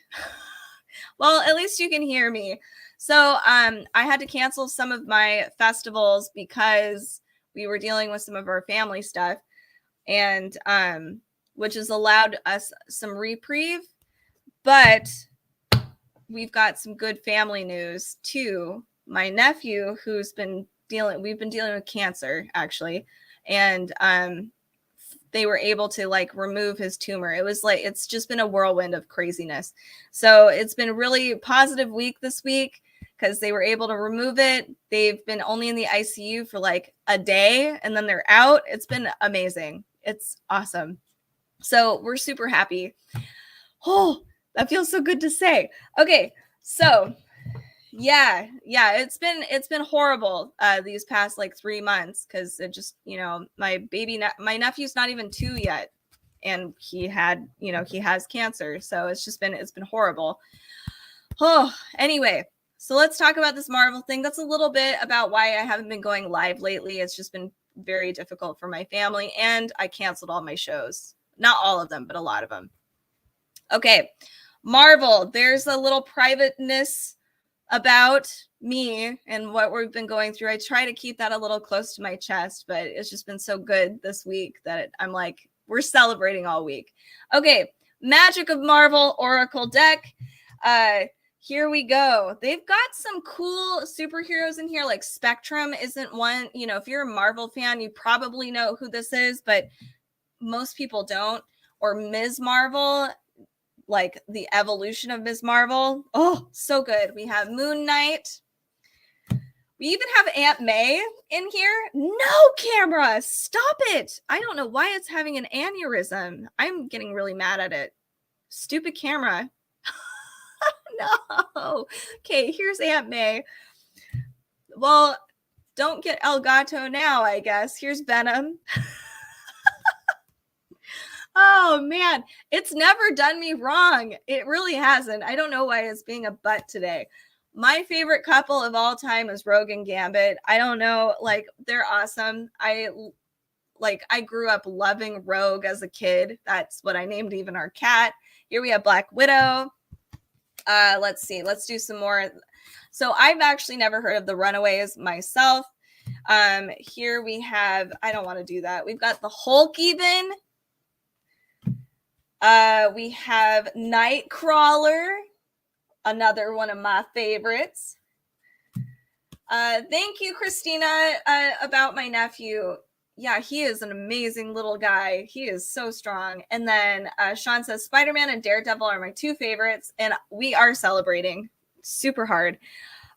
Well, at least you can hear me. So I had to cancel some of my festivals because we were dealing with some of our family stuff. And which has allowed us some reprieve, but we've got some good family news too. My nephew, we've been dealing with cancer actually, and they were able to like remove his tumor. It's just been a whirlwind of craziness. So it's been really positive week this week because they were able to remove it. They've been only in the ICU for like a day and then they're out. It's been amazing. It's awesome. So we're super happy. Oh, that feels so good to say. Okay, so yeah, it's been horrible these past like 3 months because it just, my nephew's not even 2 yet, and he has cancer, so it's been horrible. Oh, anyway, so let's talk about this Marvel thing. That's a little bit about why I haven't been going live lately. It's just been very difficult for my family, and I canceled all my shows. Not all of them, but a lot of them. Okay, Marvel. There's a little privateness about me and what we've been going through. I try to keep that a little close to my chest, but it's just been so good this week that I'm like, we're celebrating all week. Okay, Magic of Marvel Oracle deck. Here we go. They've got some cool superheroes in here, like Spectrum isn't one. If you're a Marvel fan, you probably know who this is, but most people don't. Or Ms. Marvel, like the evolution of Ms. Marvel. Oh, so good. We have Moon Knight. We even have Aunt May in here. No, camera, stop it. I don't know why it's having an aneurysm. I'm getting really mad at it. Stupid camera. No. Okay, here's Aunt May. Well, don't get El Gato now, I guess. Here's Venom. Oh man, it's never done me wrong. It really hasn't. I don't know why it's being a butt today. My favorite couple of all time is Rogue and Gambit. I don't know, like they're awesome. I grew up loving Rogue as a kid. That's what I named even our cat. Here we have Black Widow. Let's see. Let's do some more. So I've actually never heard of the Runaways myself. Here we have, I don't want to do that. We've got the Hulk even. We have Nightcrawler, another one of my favorites. Thank you, Christina, about my nephew. Yeah, he is an amazing little guy. He is so strong. And then Sean says Spider-Man and Daredevil are my 2 favorites, and we are celebrating super hard.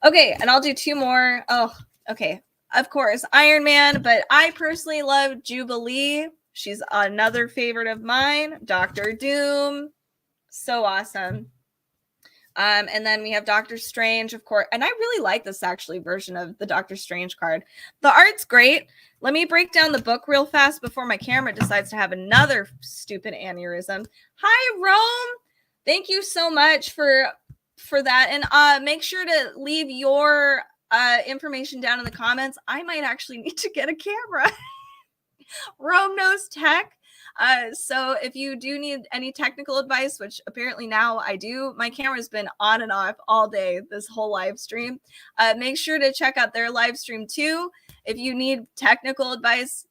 Okay, and I'll do 2 more. Oh, okay. Of course, Iron Man, but I personally love Jubilee. She's another favorite of mine. Doctor Doom. So awesome. And then we have Doctor Strange, of course. And I really like this actually version of the Doctor Strange card. The art's great. Let me break down the book real fast before my camera decides to have another stupid aneurysm. Hi, Rome. Thank you so much for that. And make sure to leave your information down in the comments. I might actually need to get a camera. Rome knows tech. So if you do need any technical advice, which apparently now I do, my camera's been on and off all day this whole live stream. Make sure to check out their live stream too. If you need technical advice,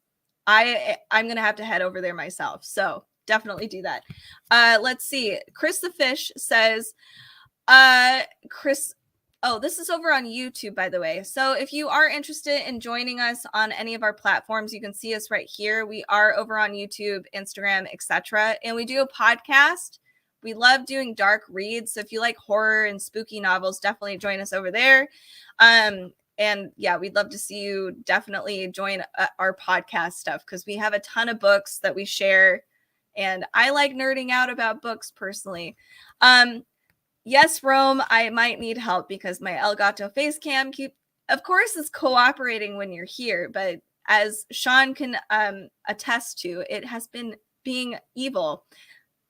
I'm gonna have to head over there myself. So definitely do that. Let's see. Chris the Fish says, Chris. Oh, this is over on YouTube, by the way. So if you are interested in joining us on any of our platforms, you can see us right here. We are over on YouTube, Instagram, etc. And we do a podcast. We love doing dark reads. So if you like horror and spooky novels, definitely join us over there. And yeah, we'd love to see you definitely join our podcast stuff because we have a ton of books that we share. And I like nerding out about books personally. Yes, Rome, I might need help because my Elgato face cam of course, is cooperating when you're here, but as Sean can attest to, it has been being evil.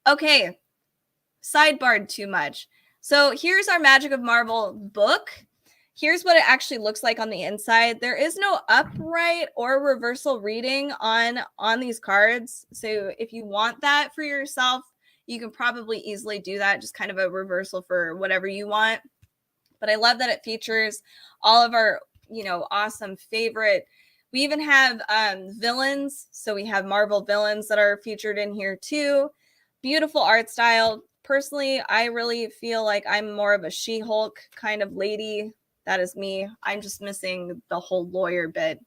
Okay, sidebarred too much. So here's our Magic of Marvel book. Here's what it actually looks like on the inside. There is no upright or reversal reading on these cards. So if you want that for yourself, you can probably easily do that, just kind of a reversal for whatever you want. But I love that it features all of our, awesome favorite. We even have villains. So we have Marvel villains that are featured in here too. Beautiful art style. Personally, I really feel like I'm more of a She-Hulk kind of lady. That is me. I'm just missing the whole lawyer bit.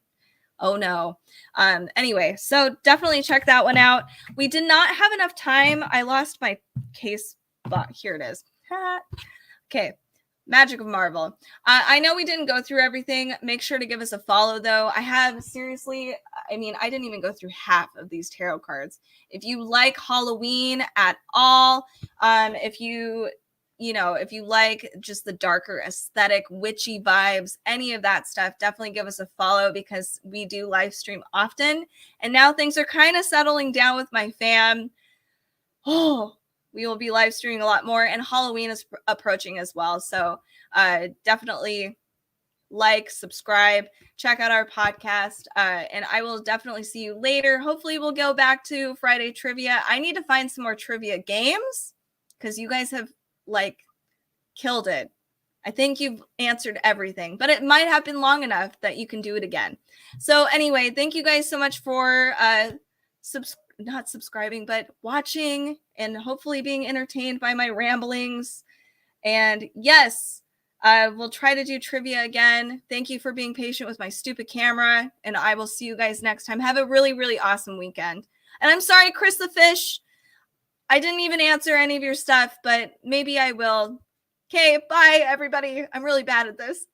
Oh no. Anyway, so definitely check that one out. We did not have enough time. I lost my case, but here it is. Okay. Magic of Marvel. I know we didn't go through everything. Make sure to give us a follow though. I didn't even go through half of these tarot cards. If you like Halloween at all, if you like just the darker aesthetic, witchy vibes, any of that stuff, definitely give us a follow because we do live stream often. And now things are kind of settling down with my fam. Oh, we will be live streaming a lot more, and Halloween is approaching as well. So definitely subscribe, check out our podcast, and I will definitely see you later. Hopefully we'll go back to Friday trivia. I need to find some more trivia games because you guys have killed it. I think you've answered everything, but it might have been long enough that you can do it again. So anyway, thank you guys so much for not subscribing, but watching and hopefully being entertained by my ramblings. And yes, we'll try to do trivia again. Thank you for being patient with my stupid camera, and I will see you guys next time. Have a really, really awesome weekend. And I'm sorry, Chris the Fish, I didn't even answer any of your stuff, but maybe I will. Okay, bye, everybody. I'm really bad at this.